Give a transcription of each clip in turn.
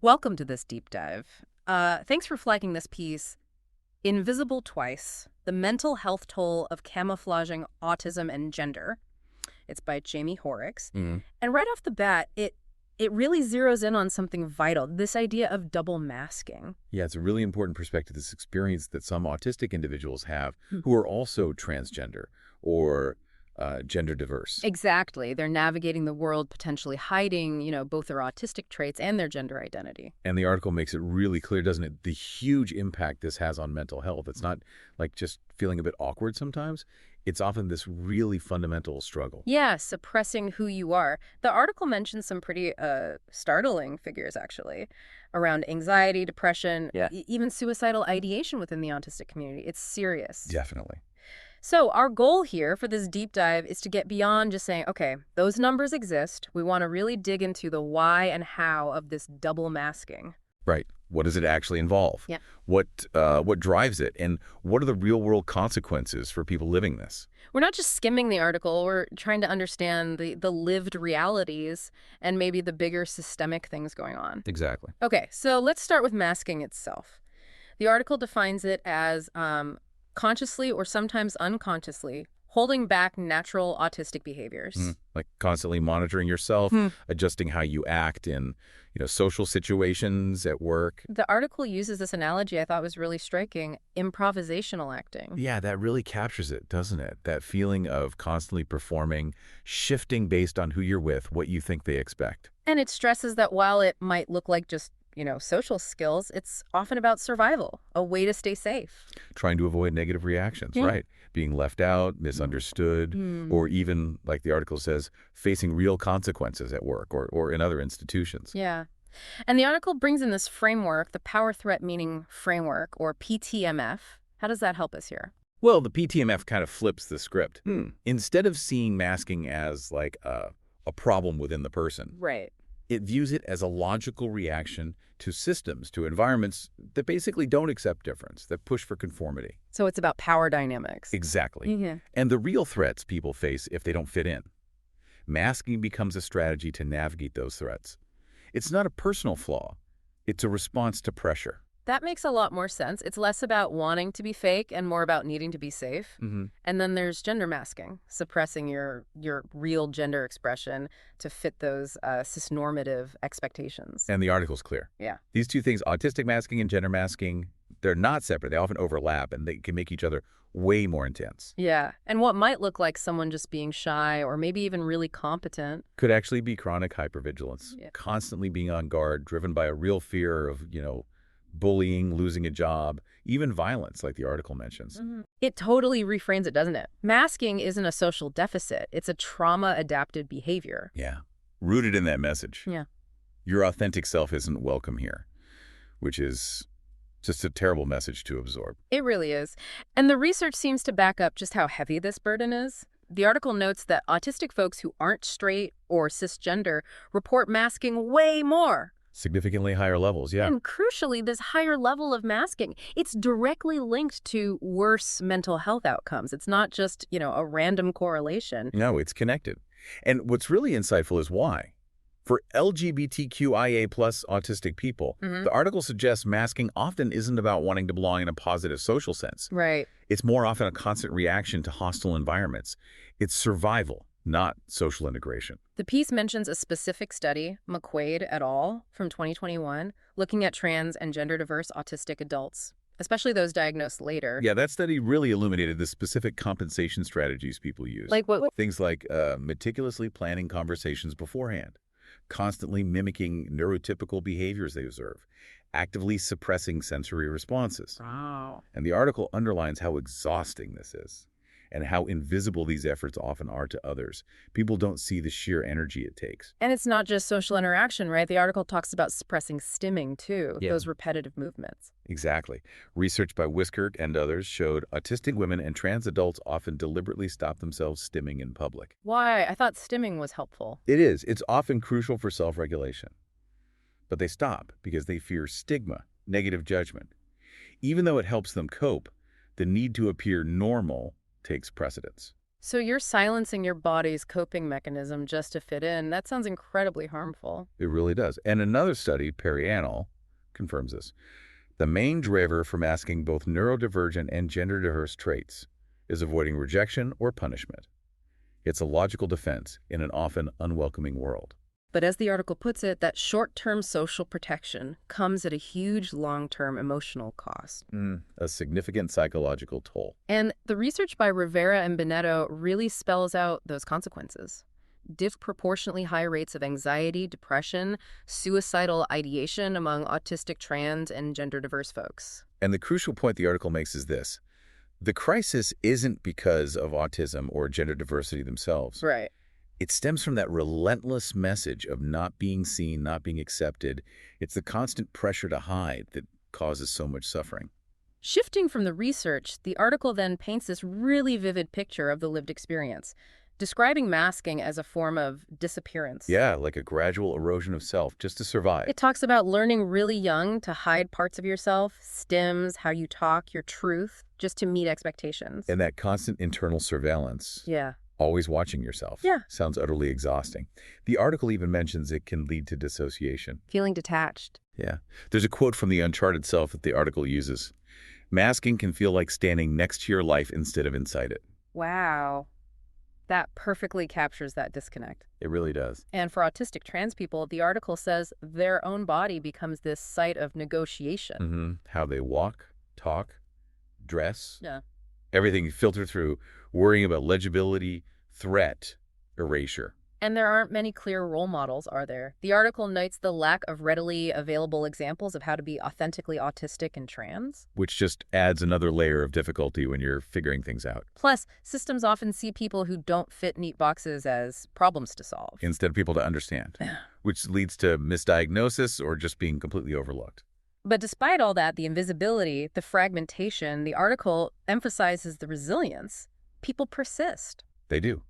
Welcome to this deep dive. Thanks for flagging this piece, Invisible Twice, The Mental Health Toll of Camouflaging Autism and Gender. It's by Jaime Hoerricks. Mm. And right off the bat, it really zeroes in on something vital, this idea of double masking. Yeah, it's a really important perspective, this experience that some autistic individuals have Hmm. who are also transgender or gender diverse. Exactly. They're navigating the world potentially hiding, both their autistic traits and their gender identity. And the article makes it really clear, doesn't it, the huge impact this has on mental health. It's not like just feeling a bit awkward sometimes. It's often this really fundamental struggle. Yeah, suppressing who you are. The article mentions some pretty startling figures, actually, around anxiety, depression, Yeah. even suicidal ideation within the autistic community. It's serious. Definitely. So our goal here for this deep dive is to get beyond just saying, okay, those numbers exist. We want to really dig into the why and how of this double masking. Right. What does it actually involve? Yeah. What drives it? And what are the real-world consequences for people living this? We're not just skimming the article. We're trying to understand the lived realities and maybe the bigger systemic things going on. Exactly. Okay, so let's start with masking itself. The article defines it as consciously or sometimes unconsciously holding back natural autistic behaviors. Like constantly monitoring yourself, adjusting how you act in, social situations at work. The article uses this analogy I thought was really striking, improvisational acting. Yeah, that really captures it, doesn't it? That feeling of constantly performing, shifting based on who you're with, what you think they expect. And it stresses that while it might look like just, social skills, it's often about survival, a way to stay safe. Trying to avoid negative reactions, Yeah. right? Being left out, misunderstood, or even, like the article says, facing real consequences at work or in other institutions. Yeah. And the article brings in this framework, the power threat meaning framework, or PTMF. How does that help us here? Well, the PTMF kind of flips the script. Instead of seeing masking as like a problem within the person, Right. it views it as a logical reaction to systems, to environments that basically don't accept difference, that push for conformity. So it's about power dynamics. Exactly. Yeah. And the real threats people face if they don't fit in. Masking becomes a strategy to navigate those threats. It's not a personal flaw. It's a response to pressure. That makes a lot more sense. It's less about wanting to be fake and more about needing to be safe. And then there's gender masking, suppressing your real gender expression to fit those cisnormative expectations. And the article's clear. Yeah. These two things, autistic masking and gender masking, they're not separate. They often overlap, and they can make each other way more intense. Yeah. And what might look like someone just being shy or maybe even really competent. Could actually be chronic hypervigilance, Yeah. constantly being on guard, driven by a real fear of, bullying, losing a job, even violence, like the article mentions. It totally reframes it, doesn't it? Masking isn't a social deficit. It's a trauma-adapted behavior. Yeah. Rooted in that message. Yeah. Your authentic self isn't welcome here, which is just a terrible message to absorb. It really is. And the research seems to back up just how heavy this burden is. The article notes that autistic folks who aren't straight or cisgender report masking way more. Significantly higher levels, yeah. And crucially, this higher level of masking, it's directly linked to worse mental health outcomes. It's not just, a random correlation. No, it's connected. And what's really insightful is why. For LGBTQIA+ autistic people, the article suggests masking often isn't about wanting to belong in a positive social sense. Right. It's more often a constant reaction to hostile environments. It's survival, not social integration. The piece mentions a specific study, McQuaid et al., from 2021, looking at trans and gender-diverse autistic adults, especially those diagnosed later. Yeah, that study really illuminated the specific compensation strategies people use. Like what? Things like meticulously planning conversations beforehand, constantly mimicking neurotypical behaviors they observe, actively suppressing sensory responses. Wow. And the article underlines how exhausting this is and how invisible these efforts often are to others. People don't see the sheer energy it takes. And it's not just social interaction, right? The article talks about suppressing stimming, too, Yeah. those repetitive movements. Exactly. Research by Wiskirk and others showed autistic women and trans adults often deliberately stop themselves stimming in public. Why? I thought stimming was helpful. It is. It's often crucial for self-regulation. But they stop because they fear stigma, negative judgment. Even though it helps them cope, the need to appear normal takes precedence. So you're silencing your body's coping mechanism just to fit in. That sounds incredibly harmful. It really does. And another study, perianal, confirms this. The main driver for masking both neurodivergent and gender-diverse traits is avoiding rejection or punishment. It's a logical defense in an often unwelcoming world. But as the article puts it, that short-term social protection comes at a huge long-term emotional cost. A significant psychological toll. And the research by Rivera and Bonetto really spells out those consequences. Disproportionately high rates of anxiety, depression, suicidal ideation among autistic, trans, and gender-diverse folks. And the crucial point the article makes is this. The crisis isn't because of autism or gender diversity themselves. Right. It stems from that relentless message of not being seen, not being accepted. It's the constant pressure to hide that causes so much suffering. Shifting from the research, the article then paints this really vivid picture of the lived experience, describing masking as a form of disappearance. Yeah, like a gradual erosion of self just to survive. It talks about learning really young to hide parts of yourself, stims, how you talk, your truth, just to meet expectations. And that constant internal surveillance. Yeah. Always watching yourself. Yeah. Sounds utterly exhausting. The article even mentions it can lead to dissociation. Feeling detached. Yeah. There's a quote from the uncharted self that the article uses. Masking can feel like standing next to your life instead of inside it. Wow. That perfectly captures that disconnect. It really does. And for autistic trans people, the article says their own body becomes this site of negotiation. How they walk, talk, dress. Yeah. Everything filtered through worrying about legibility, threat, erasure. And there aren't many clear role models, are there? The article notes the lack of readily available examples of how to be authentically autistic and trans. Which just adds another layer of difficulty when you're figuring things out. Plus, systems often see people who don't fit neat boxes as problems to solve. Instead of people to understand, which leads to misdiagnosis or just being completely overlooked. But despite all that, the invisibility, the fragmentation, the article emphasizes the resilience. People persist. They do.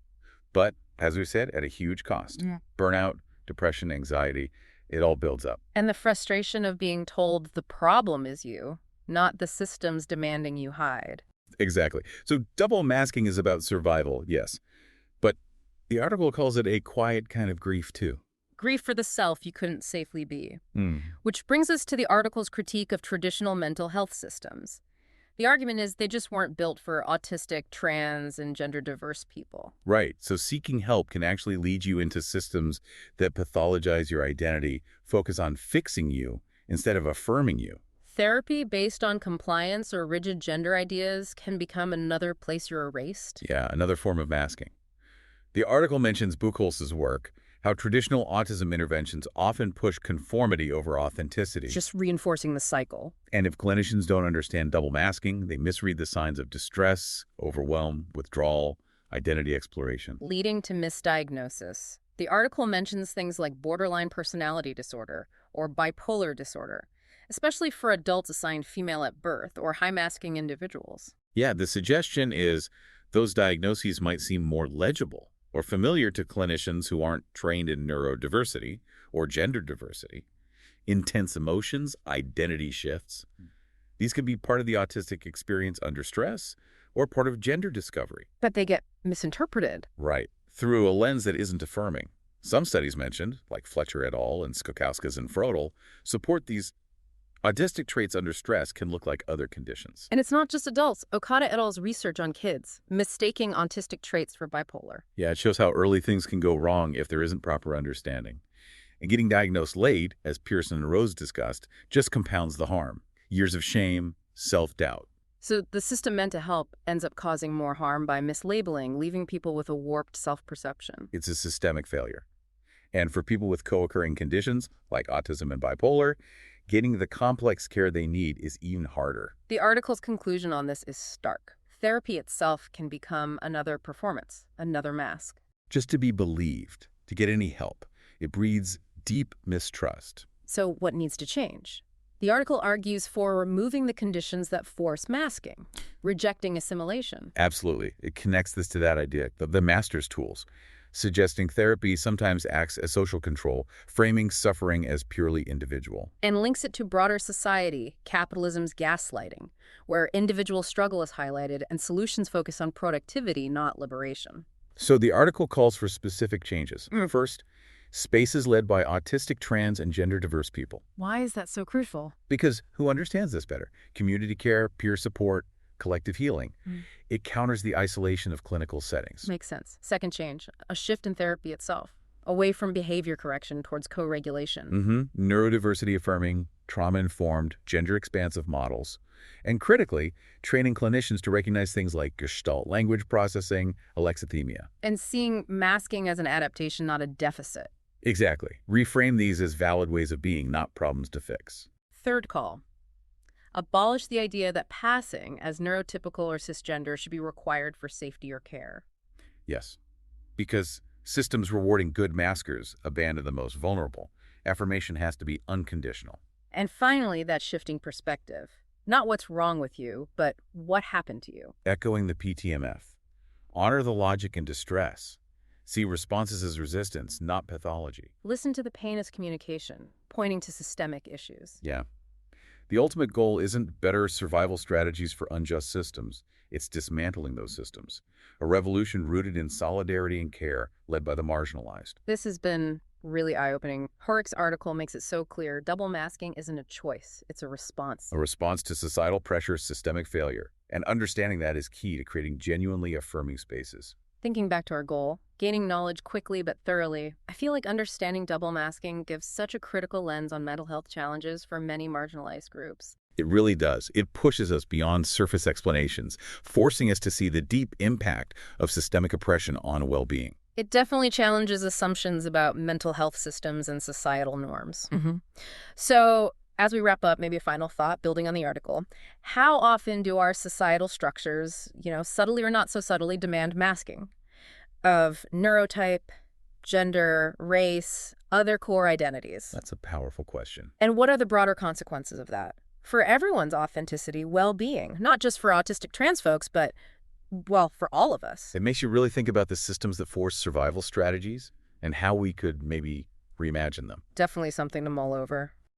But, as we said, at a huge cost. Burnout, depression, anxiety, it all builds up. And the frustration of being told the problem is you, not the systems demanding you hide. Exactly. So double masking is about survival, yes. But the article calls it a quiet kind of grief, too. Grief for the self you couldn't safely be. Which brings us to the article's critique of traditional mental health systems. The argument is they just weren't built for autistic, trans, and gender-diverse people. Right. So seeking help can actually lead you into systems that pathologize your identity, focus on fixing you instead of affirming you. Therapy based on compliance or rigid gender ideas can become another place you're erased. Yeah, another form of masking. The article mentions Buchholz's work, how traditional autism interventions often push conformity over authenticity. Just reinforcing the cycle. And if clinicians don't understand double masking, they misread the signs of distress, overwhelm, withdrawal, identity exploration. Leading to misdiagnosis. The article mentions things like borderline personality disorder or bipolar disorder, especially for adults assigned female at birth or high-masking individuals. Yeah, the suggestion is those diagnoses might seem more legible or familiar to clinicians who aren't trained in neurodiversity or gender diversity. Intense emotions, identity shifts. These can be part of the autistic experience under stress or part of gender discovery. But they get misinterpreted. Right, through a lens that isn't affirming. Some studies mentioned, like Fletcher et al. And Skokauskas and Frodel, support these autistic traits under stress can look like other conditions. And it's not just adults. Okada et al.'s research on kids, mistaking autistic traits for bipolar. Yeah, it shows how early things can go wrong if there isn't proper understanding. And getting diagnosed late, as Pearson and Rose discussed, just compounds the harm. Years of shame, self-doubt. So the system meant to help ends up causing more harm by mislabeling, leaving people with a warped self-perception. It's a systemic failure. And for people with co-occurring conditions, like autism and bipolar, getting the complex care they need is even harder. The article's conclusion on this is stark. Therapy itself can become another performance, another mask. Just to be believed, to get any help, it breeds deep mistrust. So what needs to change? The article argues for removing the conditions that force masking, rejecting assimilation. Absolutely. It connects this to that idea, the master's tools. suggesting therapy sometimes acts as social control, framing suffering as purely individual. And links it to broader society, capitalism's gaslighting, where individual struggle is highlighted and solutions focus on productivity, not liberation. So the article calls for specific changes. First, spaces led by autistic, trans, and gender-diverse people. Why is that so crucial? Because who understands this better? Community care, peer support, collective healing. It counters the isolation of clinical settings. Makes sense. Second change, a shift in therapy itself, away from behavior correction towards co-regulation. Neurodiversity affirming, trauma-informed, gender-expansive models. And critically, training clinicians to recognize things like Gestalt language processing, alexithymia. And seeing masking as an adaptation, not a deficit. Exactly. Reframe these as valid ways of being, not problems to fix. Third call. Abolish the idea that passing as neurotypical or cisgender should be required for safety or care. Yes. Because systems rewarding good maskers abandon the most vulnerable. Affirmation has to be unconditional. And finally, that shifting perspective. Not what's wrong with you, but what happened to you. Echoing the PTMF. Honor the logic in distress. See responses as resistance, not pathology. Listen to the pain as communication, pointing to systemic issues. Yeah. The ultimate goal isn't better survival strategies for unjust systems. It's dismantling those systems. A revolution rooted in solidarity and care, led by the marginalized. This has been really eye-opening. Hoerricks' article makes it so clear. Double masking isn't a choice. It's a response. A response to societal pressure, systemic failure. And understanding that is key to creating genuinely affirming spaces. Thinking back to our goal, gaining knowledge quickly but thoroughly, I feel like understanding double masking gives such a critical lens on mental health challenges for many marginalized groups. It really does. It pushes us beyond surface explanations, forcing us to see the deep impact of systemic oppression on well-being. It definitely challenges assumptions about mental health systems and societal norms. So, as we wrap up, maybe a final thought, building on the article. How often do our societal structures, subtly or not so subtly, demand masking of neurotype, gender, race, other core identities? That's a powerful question. And what are the broader consequences of that? For everyone's authenticity, well-being, not just for autistic trans folks, but, well, for all of us. It makes you really think about the systems that force survival strategies and how we could maybe reimagine them. Definitely something to mull over.